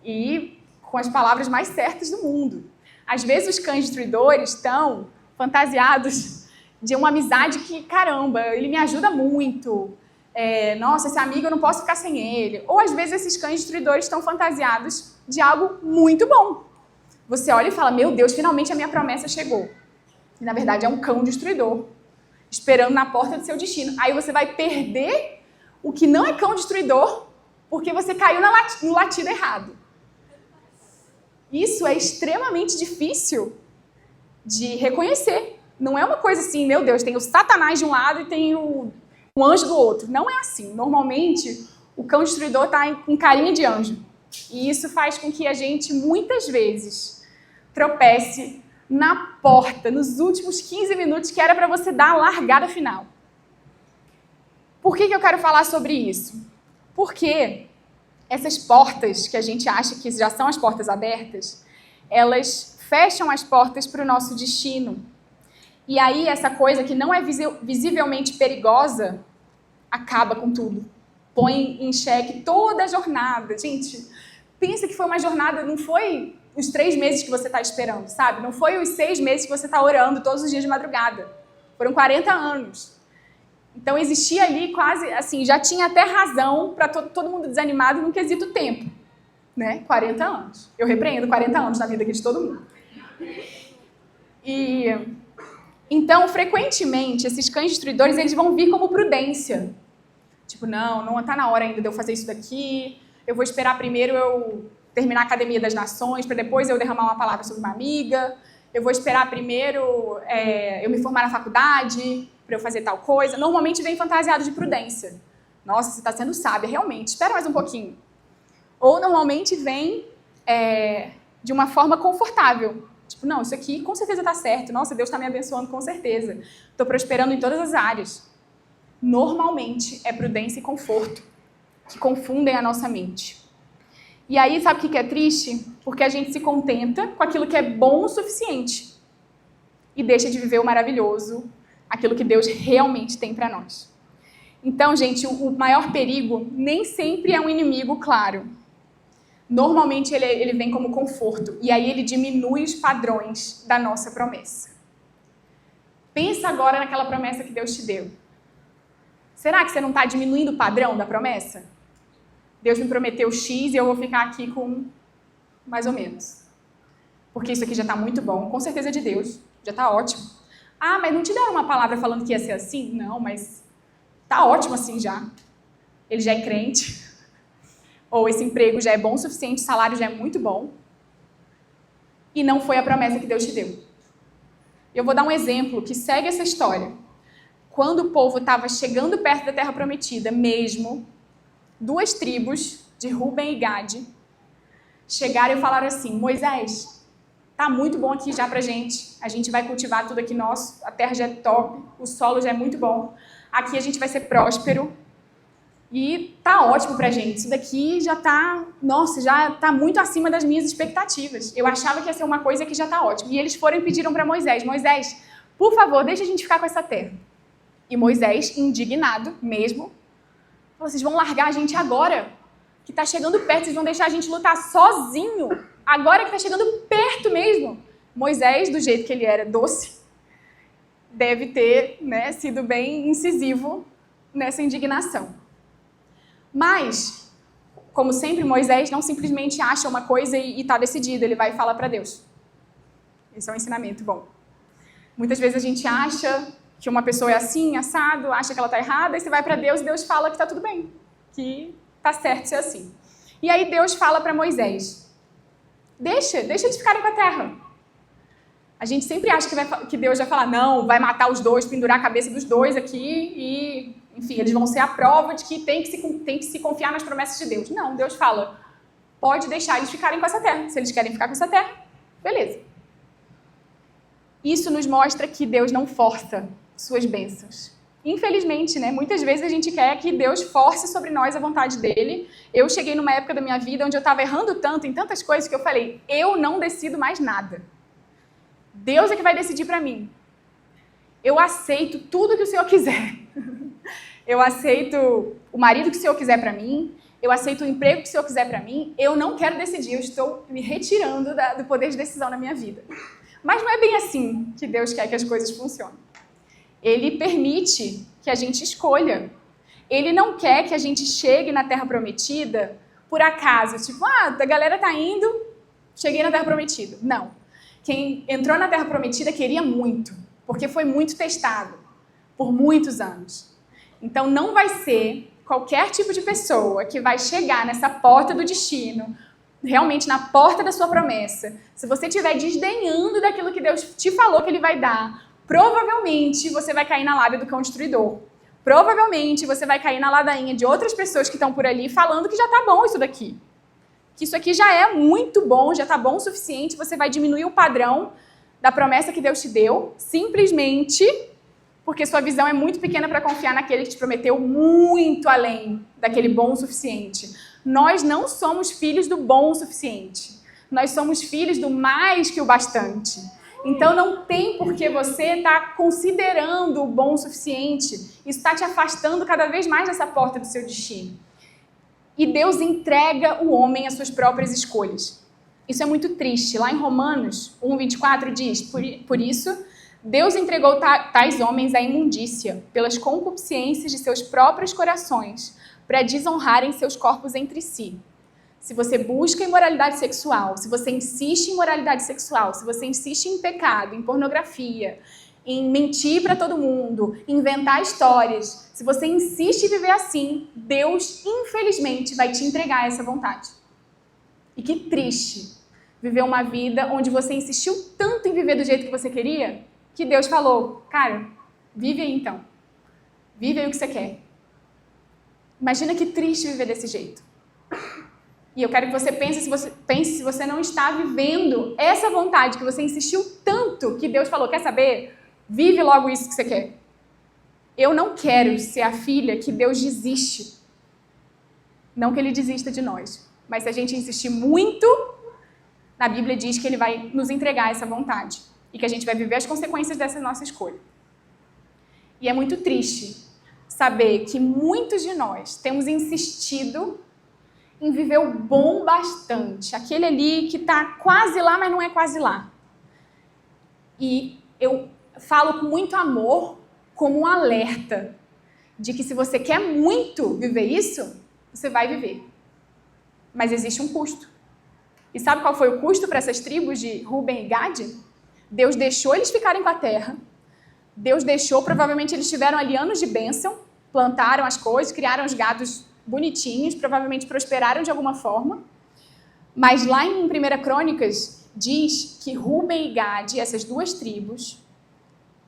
e com as palavras mais certas do mundo. Às vezes os cães destruidores estão fantasiados de uma amizade que, caramba, ele me ajuda muito. Nossa, esse amigo eu não posso ficar sem ele. Ou às vezes esses cães destruidores estão fantasiados de algo muito bom. Você olha e fala, meu Deus, finalmente a minha promessa chegou. E na verdade é um cão destruidor, esperando na porta do seu destino. Aí você vai perder o que não é cão destruidor, porque você caiu no latido errado. Isso é extremamente difícil de reconhecer. Não é uma coisa assim, meu Deus, tem o Satanás de um lado e tem um anjo do outro. Não é assim. Normalmente, o cão destruidor está com carinha de anjo. E isso faz com que a gente, muitas vezes, tropece na porta, nos últimos 15 minutos, que era para você dar a largada final. Por que eu quero falar sobre isso? Porque essas portas que a gente acha que já são as portas abertas, elas fecham as portas para o nosso destino. E aí essa coisa que não é visivelmente perigosa acaba com tudo. Põe em xeque toda a jornada. Gente, pensa que foi uma jornada, não foi os 3 meses que você está esperando, sabe? Não foi os 6 meses que você está orando todos os dias de madrugada. Foram 40 anos. Então existia ali quase, assim, já tinha até razão para todo mundo desanimado no quesito tempo. Né? 40 anos. Eu repreendo 40 anos na vida aqui de todo mundo. Então, frequentemente, esses cães destruidores, eles vão vir como prudência. Tipo, não está na hora ainda de eu fazer isso daqui, eu vou esperar primeiro eu terminar a Academia das Nações, para depois eu derramar uma palavra sobre uma amiga, eu vou esperar primeiro eu me formar na faculdade, para eu fazer tal coisa. Normalmente vem fantasiado de prudência. Nossa, você está sendo sábia, realmente, espera mais um pouquinho. Ou normalmente vem de uma forma confortável. Tipo, não, isso aqui com certeza está certo. Nossa, Deus está me abençoando com certeza. Estou prosperando em todas as áreas. Normalmente é prudência e conforto que confundem a nossa mente. E aí, sabe o que é triste? Porque a gente se contenta com aquilo que é bom o suficiente e deixa de viver o maravilhoso, aquilo que Deus realmente tem para nós. Então, gente, o maior perigo nem sempre é um inimigo claro. Normalmente ele vem como conforto e aí ele diminui os padrões da nossa promessa. Pensa agora naquela promessa que Deus te deu. Será que você não está diminuindo o padrão da promessa? Deus me prometeu X e eu vou ficar aqui com mais ou menos. Porque isso aqui já está muito bom, com certeza é de Deus, já está ótimo. Ah, mas não te deram uma palavra falando que ia ser assim? Não, mas está ótimo assim já. Ele já é crente. Ou esse emprego já é bom o suficiente, o salário já é muito bom. E não foi a promessa que Deus te deu. Eu vou dar um exemplo que segue essa história. Quando o povo estava chegando perto da Terra Prometida, mesmo, 2 tribos, de Ruben e Gade, chegaram e falaram assim, Moisés, tá muito bom aqui já pra gente, a gente vai cultivar tudo aqui nosso, a terra já é top, o solo já é muito bom, aqui a gente vai ser próspero e tá ótimo pra gente, isso daqui já tá, nossa, já tá muito acima das minhas expectativas, eu achava que ia ser uma coisa que já tá ótimo, e eles foram e pediram pra Moisés, por favor, deixa a gente ficar com essa terra. E Moisés, indignado mesmo, Vocês vão largar a gente agora, que está chegando perto, vocês vão deixar a gente lutar sozinho, agora que está chegando perto mesmo. Moisés, do jeito que ele era doce, deve ter, né, sido bem incisivo nessa indignação. Mas, como sempre, Moisés não simplesmente acha uma coisa e está decidido, ele vai falar para Deus. Esse é um ensinamento bom. Muitas vezes a gente acha que uma pessoa é assim, assado, acha que ela está errada, e você vai para Deus e Deus fala que está tudo bem, que está certo ser assim. E aí Deus fala para Moisés, deixa eles ficarem com a terra. A gente sempre acha que Deus vai falar, não, vai matar os dois, pendurar a cabeça dos dois aqui e, enfim, eles vão ser a prova de que tem que se confiar nas promessas de Deus. Não, Deus fala, pode deixar eles ficarem com essa terra. Se eles querem ficar com essa terra, beleza. Isso nos mostra que Deus não força suas bênçãos. Infelizmente, né? Muitas vezes a gente quer que Deus force sobre nós a vontade dele. Eu cheguei numa época da minha vida onde eu estava errando tanto em tantas coisas que eu falei, eu não decido mais nada. Deus é que vai decidir para mim. Eu aceito tudo que o Senhor quiser. Eu aceito o marido que o Senhor quiser para mim. Eu aceito o emprego que o Senhor quiser para mim. Eu não quero decidir. Eu estou me retirando do poder de decisão na minha vida. Mas não é bem assim que Deus quer que as coisas funcionem. Ele permite que a gente escolha. Ele não quer que a gente chegue na Terra Prometida por acaso. Tipo, a galera tá indo, cheguei na Terra Prometida. Não. Quem entrou na Terra Prometida queria muito, porque foi muito testado por muitos anos. Então não vai ser qualquer tipo de pessoa que vai chegar nessa porta do destino, realmente na porta da sua promessa. Se você estiver desdenhando daquilo que Deus te falou que Ele vai dar, provavelmente você vai cair na lábia do cão destruidor. Provavelmente você vai cair na ladainha de outras pessoas que estão por ali falando que já está bom isso daqui. Que isso aqui já é muito bom, já está bom o suficiente, você vai diminuir o padrão da promessa que Deus te deu, simplesmente porque sua visão é muito pequena para confiar naquele que te prometeu muito além daquele bom o suficiente. Nós não somos filhos do bom o suficiente. Nós somos filhos do mais que o bastante. Então não tem por que você estar considerando o bom o suficiente. Isso está te afastando cada vez mais dessa porta do seu destino. E Deus entrega o homem às suas próprias escolhas. Isso é muito triste. Lá em Romanos 1:24 diz, por isso, Deus entregou tais homens à imundícia, pelas concupiscências de seus próprios corações, para desonrarem seus corpos entre si. Se você busca imoralidade sexual, se você insiste em imoralidade sexual, se você insiste em pecado, em pornografia, em mentir para todo mundo, inventar histórias, se você insiste em viver assim, Deus, infelizmente, vai te entregar essa vontade. E que triste viver uma vida onde você insistiu tanto em viver do jeito que você queria, que Deus falou, cara, vive aí então. Vive aí o que você quer. Imagina que triste viver desse jeito. E eu quero que você pense se você não está vivendo essa vontade que você insistiu tanto que Deus falou, quer saber? Vive logo isso que você quer. Eu não quero ser a filha que Deus desiste. Não que Ele desista de nós. Mas se a gente insistir muito, na Bíblia diz que Ele vai nos entregar essa vontade. E que a gente vai viver as consequências dessa nossa escolha. E é muito triste saber que muitos de nós temos insistido em viver o bom bastante. Aquele ali que está quase lá, mas não é quase lá. E eu falo com muito amor, como um alerta, de que se você quer muito viver isso, você vai viver. Mas existe um custo. E sabe qual foi o custo para essas tribos de Ruben e Gade? Deus deixou eles ficarem com a terra. Deus deixou, provavelmente eles tiveram ali anos de bênção, plantaram as coisas, criaram os gados bonitinhos, provavelmente prosperaram de alguma forma. Mas lá em 1 Crônicas diz que Ruben e Gade, essas duas tribos,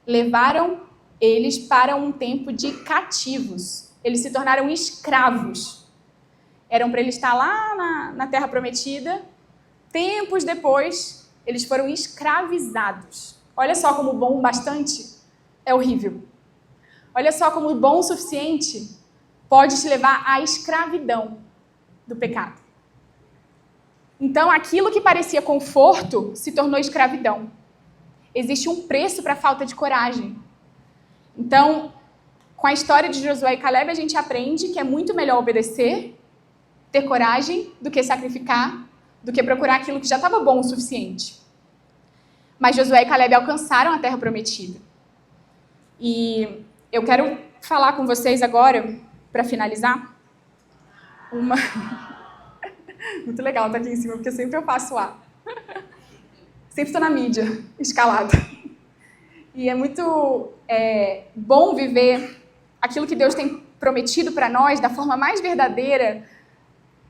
levaram eles para um tempo de cativos. Eles se tornaram escravos. Eram para eles estar lá na Terra Prometida. Tempos depois, eles foram escravizados. Olha só como o bom bastante é horrível. Olha só como o bom o suficiente pode te levar à escravidão do pecado. Então, aquilo que parecia conforto se tornou escravidão. Existe um preço para a falta de coragem. Então, Com a história de Josué e Caleb, a gente aprende que é muito melhor obedecer, ter coragem, do que sacrificar, do que procurar aquilo que já estava bom o suficiente. Mas Josué e Caleb alcançaram a terra prometida. E eu quero falar com vocês agora, para finalizar, Muito legal estar aqui em cima, porque sempre eu faço lá. Sempre estou na mídia, escalada. E é muito bom viver aquilo que Deus tem prometido para nós da forma mais verdadeira,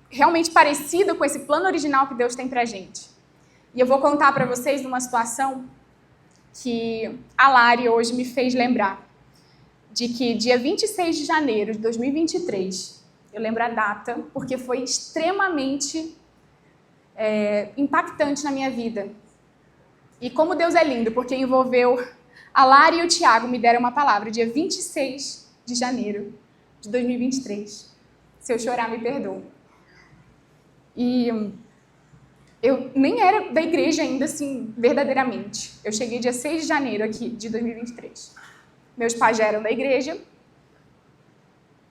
realmente parecida com esse plano original que Deus tem para a gente. E eu vou contar para vocês uma situação que a Lari hoje me fez lembrar. De que dia 26 de janeiro de 2023, eu lembro a data, porque foi extremamente impactante na minha vida. E como Deus é lindo, porque envolveu a Lari e o Tiago, me deram uma palavra, dia 26 de janeiro de 2023. Se eu chorar, me perdoa. E eu nem era da igreja ainda, assim, verdadeiramente. Eu cheguei dia 6 de janeiro aqui, de 2023. Meus pais já eram da igreja.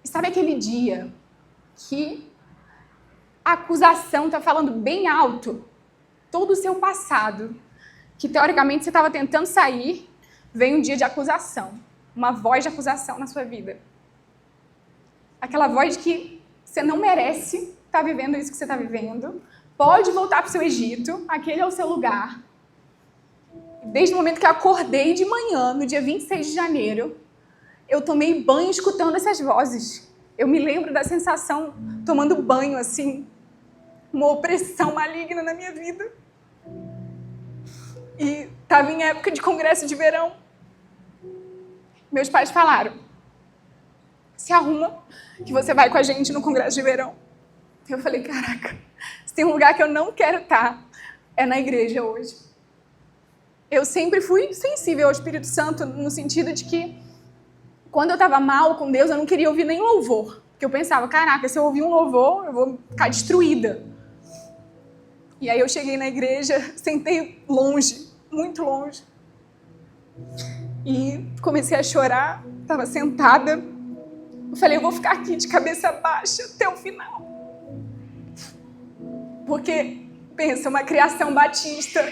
E sabe aquele dia que a acusação está falando bem alto todo o seu passado, que teoricamente você estava tentando sair, vem um dia de acusação, uma voz de acusação na sua vida. Aquela voz de que você não merece estar vivendo isso que você está vivendo, pode voltar para o seu Egito, aquele é o seu lugar. Desde o momento que eu acordei de manhã, no dia 26 de janeiro, eu tomei banho escutando essas vozes. Eu me lembro da sensação, tomando banho, assim, uma opressão maligna na minha vida. E estava em época de congresso de verão. Meus pais falaram, se arruma que você vai com a gente no congresso de verão. Eu falei, caraca, se tem um lugar que eu não quero estar, é na igreja hoje. Eu sempre fui sensível ao Espírito Santo no sentido de que quando eu estava mal com Deus, eu não queria ouvir nem louvor. Porque eu pensava, caraca, se eu ouvir um louvor, eu vou ficar destruída. E aí eu cheguei na igreja, sentei longe, muito longe. E comecei a chorar, estava sentada. Eu falei, eu vou ficar aqui de cabeça baixa até o final. Porque, pensa, uma criação batista,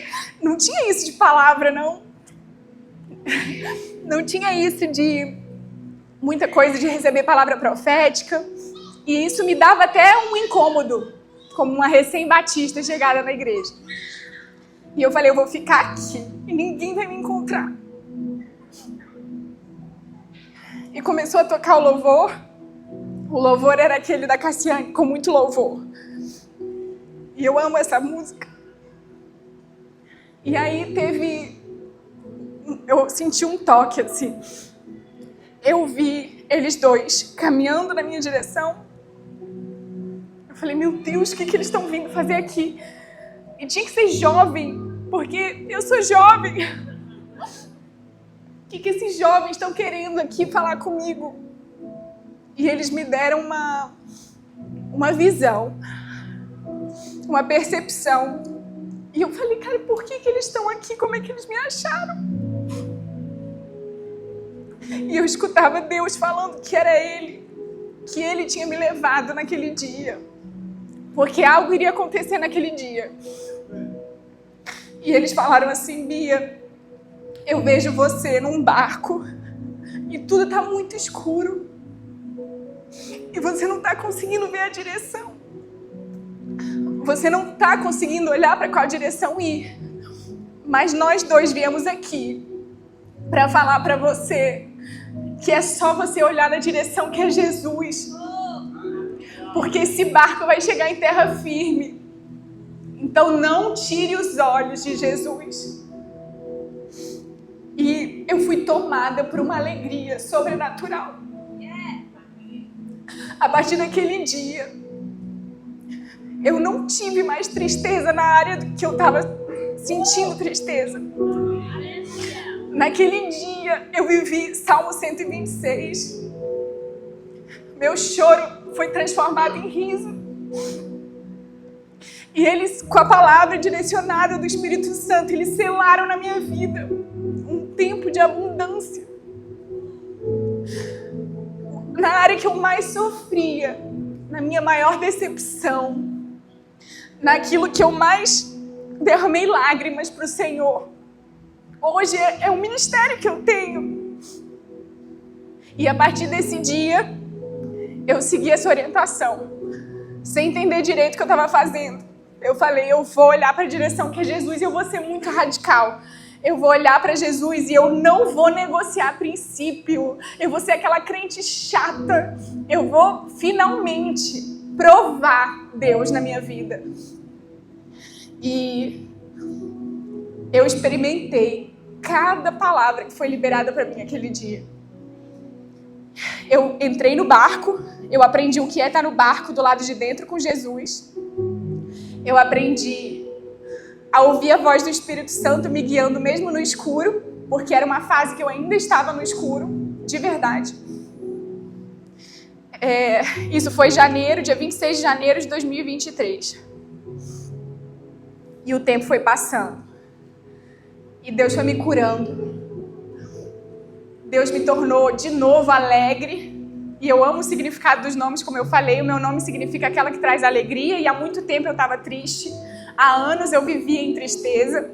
não tinha isso de palavra, não. Não tinha isso de muita coisa de receber palavra profética. E isso me dava até um incômodo, como uma recém-batista chegada na igreja. E eu falei, eu vou ficar aqui e ninguém vai me encontrar. E começou a tocar o louvor. O louvor era aquele da Cassiane, com muito louvor. E eu amo essa música. E aí eu senti um toque, assim. Eu vi eles dois caminhando na minha direção. Eu falei, meu Deus, o que eles estão vindo fazer aqui? E tinha que ser jovem, porque eu sou jovem. O que esses jovens estão querendo aqui falar comigo? E eles me deram uma visão, uma percepção. E eu falei, cara, por que eles estão aqui? Como é que eles me acharam? E eu escutava Deus falando que era Ele, que Ele tinha me levado naquele dia. Porque algo iria acontecer naquele dia. E eles falaram assim, Bia, eu vejo você num barco e tudo está muito escuro. E você não está conseguindo ver a direção. Você não está conseguindo olhar para qual direção ir. Mas nós dois viemos aqui para falar para você que é só você olhar na direção que é Jesus. Porque esse barco vai chegar em terra firme. Então não tire os olhos de Jesus. E eu fui tomada por uma alegria sobrenatural. A partir daquele dia, eu não tive mais tristeza na área do que eu estava sentindo tristeza. Naquele dia, eu vivi Salmo 126. Meu choro foi transformado em riso. E eles, com a palavra direcionada do Espírito Santo, eles selaram na minha vida um tempo de abundância. na área que eu mais sofria, na minha maior decepção, naquilo que eu mais derramei lágrimas para o Senhor. Hoje é um ministério que eu tenho. E a partir desse dia, eu segui essa orientação, sem entender direito o que eu estava fazendo. Eu falei, eu vou olhar para a direção que é Jesus e eu vou ser muito radical. Eu vou olhar para Jesus e eu não vou negociar princípio. Eu vou ser aquela crente chata. Eu vou finalmente provar Deus na minha vida. E eu experimentei cada palavra que foi liberada para mim aquele dia. Eu entrei no barco, eu aprendi o que é estar no barco do lado de dentro com Jesus. Eu aprendi a ouvir a voz do Espírito Santo me guiando mesmo no escuro, porque era uma fase que eu ainda estava no escuro, de verdade. Isso foi dia 26 de janeiro de 2023. E o tempo foi passando. E Deus foi me curando. Deus me tornou de novo alegre. E eu amo o significado dos nomes, como eu falei. O meu nome significa aquela que traz alegria. E há muito tempo eu estava triste. Há anos eu vivia em tristeza.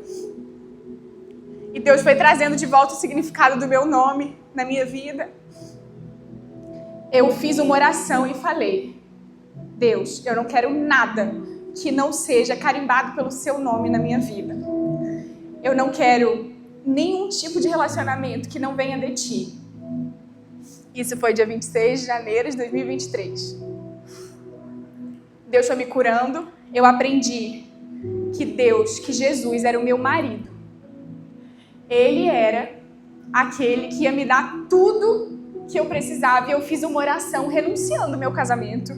E Deus foi trazendo de volta o significado do meu nome na minha vida. Eu fiz uma oração e falei: Deus, eu não quero nada que não seja carimbado pelo seu nome na minha vida. Eu não quero nenhum tipo de relacionamento que não venha de ti. Isso foi dia 26 de janeiro de 2023. Deus foi me curando. Eu aprendi que Jesus era o meu marido. Ele era aquele que ia me dar tudo que eu precisava. E eu fiz uma oração renunciando ao meu casamento.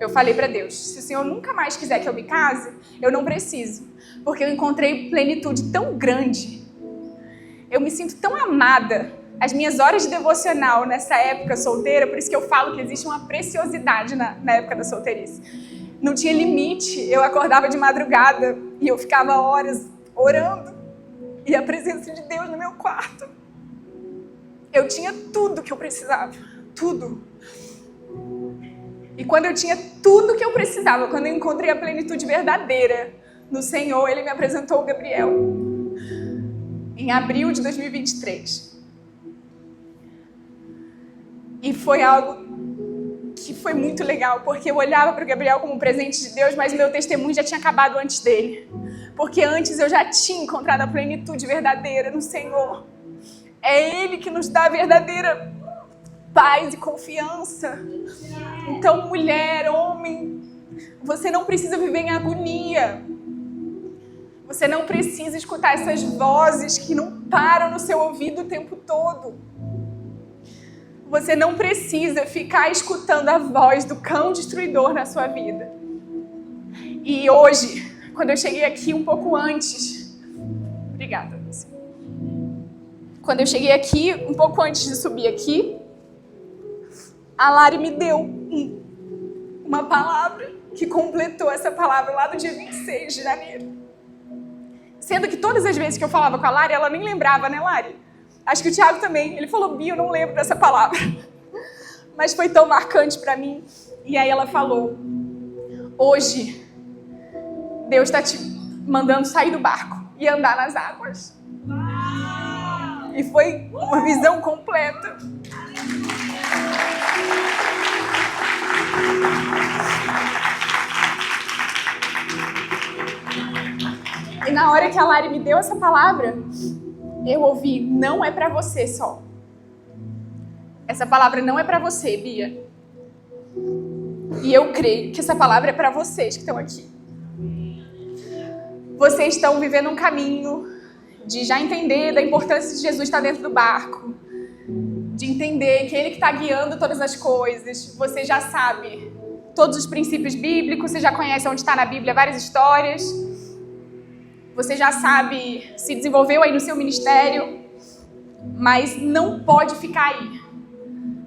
Eu falei para Deus, se o Senhor nunca mais quiser que eu me case, eu não preciso. Porque eu encontrei plenitude tão grande. Eu me sinto tão amada. As minhas horas de devocional nessa época solteira, por isso que eu falo que existe uma preciosidade na época da solteirice. Não tinha limite. Eu acordava de madrugada e eu ficava horas orando. E a presença de Deus no meu quarto. Eu tinha tudo que eu precisava. Tudo. E quando eu tinha tudo que eu precisava, quando eu encontrei a plenitude verdadeira no Senhor, Ele me apresentou o Gabriel. Em abril de 2023. E foi algo que foi muito legal, porque eu olhava para o Gabriel como um presente de Deus, mas o meu testemunho já tinha acabado antes dele. Porque antes eu já tinha encontrado a plenitude verdadeira no Senhor. É Ele que nos dá a verdadeira paz e confiança. Então, mulher, homem, você não precisa viver em agonia. Você não precisa escutar essas vozes que não param no seu ouvido o tempo todo. Você não precisa ficar escutando a voz do cão destruidor na sua vida. E hoje, quando eu cheguei aqui um pouco antes... Obrigada. Quando eu cheguei aqui, um pouco antes de subir aqui, a Lari me deu uma palavra que completou essa palavra lá no dia 26 de janeiro. Sendo que todas as vezes que eu falava com a Lari, ela nem lembrava, né, Lari? Acho que o Thiago também. Ele falou, Bia, eu não lembro dessa palavra. Mas foi tão marcante para mim. E aí ela falou, hoje, Deus está te mandando sair do barco e andar nas águas. E foi uma visão completa. E na hora que a Lari me deu essa palavra, eu ouvi, não é pra você só. Essa palavra não é pra você, Bia. E eu creio que essa palavra é pra vocês que estão aqui. Vocês estão vivendo um caminho de já entender da importância de Jesus estar dentro do barco. De entender que Ele que está guiando todas as coisas. Você já sabe todos os princípios bíblicos, você já conhece onde está na Bíblia várias histórias. Você já sabe, se desenvolveu aí no seu ministério, mas não pode ficar aí.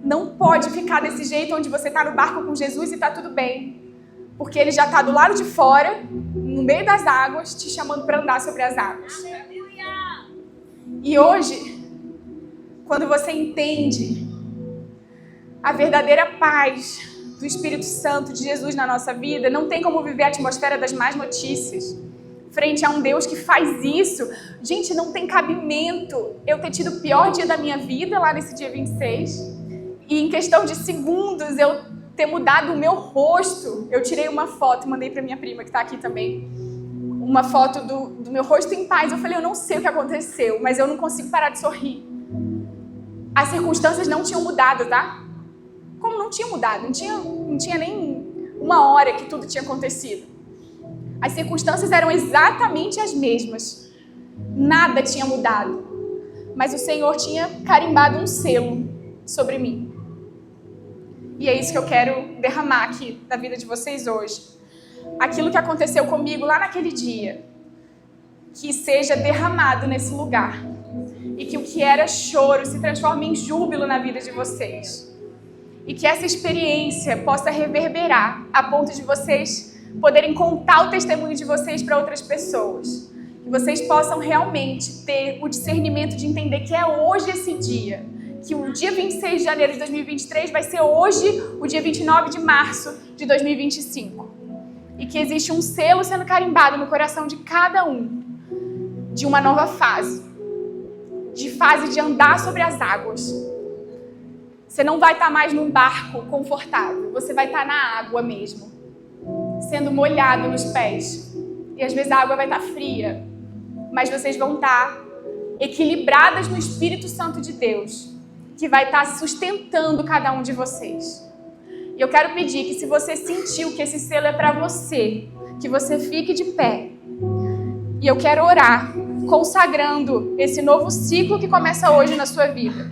Não pode ficar desse jeito onde você está no barco com Jesus e está tudo bem. Porque Ele já está do lado de fora, no meio das águas, te chamando para andar sobre as águas. E hoje, quando você entende a verdadeira paz do Espírito Santo de Jesus na nossa vida, não tem como viver a atmosfera das más notícias frente a um Deus que faz isso. Gente, não tem cabimento eu ter tido o pior dia da minha vida lá nesse dia 26 e em questão de segundos eu ter mudado o meu rosto. Eu tirei uma foto, mandei para minha prima que está aqui também, uma foto do meu rosto em paz. Eu falei, eu não sei o que aconteceu, mas eu não consigo parar de sorrir. As circunstâncias não tinham mudado, tá? Como não tinha mudado? Não tinha nem uma hora que tudo tinha acontecido. As circunstâncias eram exatamente as mesmas. Nada tinha mudado. Mas o Senhor tinha carimbado um selo sobre mim. E é isso que eu quero derramar aqui na vida de vocês hoje. Aquilo que aconteceu comigo lá naquele dia, que seja derramado nesse lugar. E que o que era choro se transforme em júbilo na vida de vocês. E que essa experiência possa reverberar a ponto de vocês poderem contar o testemunho de vocês para outras pessoas. Que vocês possam realmente ter o discernimento de entender que é hoje esse dia. Que o dia 26 de janeiro de 2023 vai ser hoje o dia 29 de março de 2025. E que existe um selo sendo carimbado no coração de cada um. De uma nova fase. De fase de andar sobre as águas. Você não vai estar mais num barco confortável. Você vai estar na água mesmo. Sendo molhado nos pés. E às vezes a água vai estar fria. Mas vocês vão estar equilibradas no Espírito Santo de Deus. Que vai estar sustentando cada um de vocês. E eu quero pedir que se você sentiu que esse selo é para você, que você fique de pé. E eu quero orar, consagrando esse novo ciclo que começa hoje na sua vida.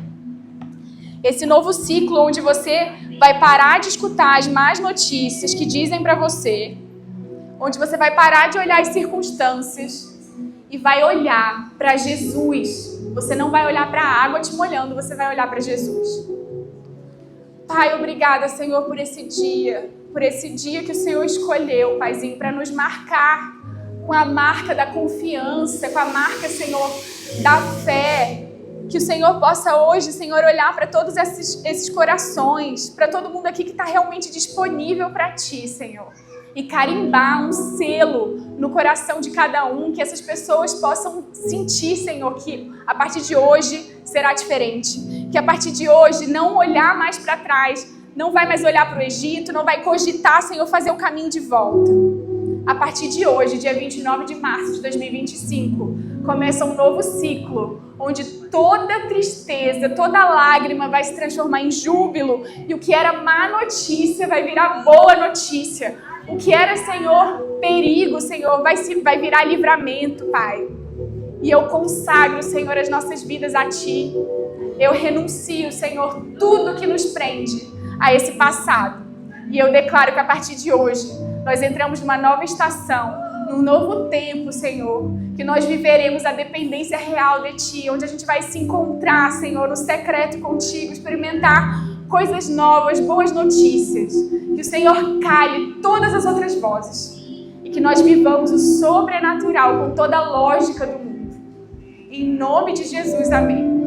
Esse novo ciclo onde você vai parar de escutar as más notícias que dizem para você, onde você vai parar de olhar as circunstâncias e vai olhar para Jesus. Você não vai olhar para a água te molhando, você vai olhar para Jesus. Pai, obrigada, Senhor, por esse dia que o Senhor escolheu, Paizinho, para nos marcar com a marca da confiança, com a marca, Senhor, da fé. Que o Senhor possa hoje, Senhor, olhar para todos esses corações, para todo mundo aqui que está realmente disponível para Ti, Senhor. E carimbar um selo no coração de cada um, que essas pessoas possam sentir, Senhor, que a partir de hoje será diferente. Que a partir de hoje não olhar mais para trás, não vai mais olhar para o Egito, não vai cogitar, Senhor, fazer o caminho de volta. A partir de hoje, dia 29 de março de 2025, começa um novo ciclo, onde toda tristeza, toda lágrima vai se transformar em júbilo, e o que era má notícia vai virar boa notícia. O que era, Senhor, perigo, Senhor, vai virar livramento, Pai. E eu consagro, Senhor, as nossas vidas a Ti. Eu renuncio, Senhor, tudo que nos prende a esse passado. E eu declaro que a partir de hoje, nós entramos numa nova estação, num novo tempo, Senhor, que nós viveremos a dependência real de Ti, onde a gente vai se encontrar, Senhor, no secreto contigo, experimentar coisas novas, boas notícias. Que o Senhor cale todas as outras vozes e que nós vivamos o sobrenatural com toda a lógica do mundo. Em nome de Jesus, amém.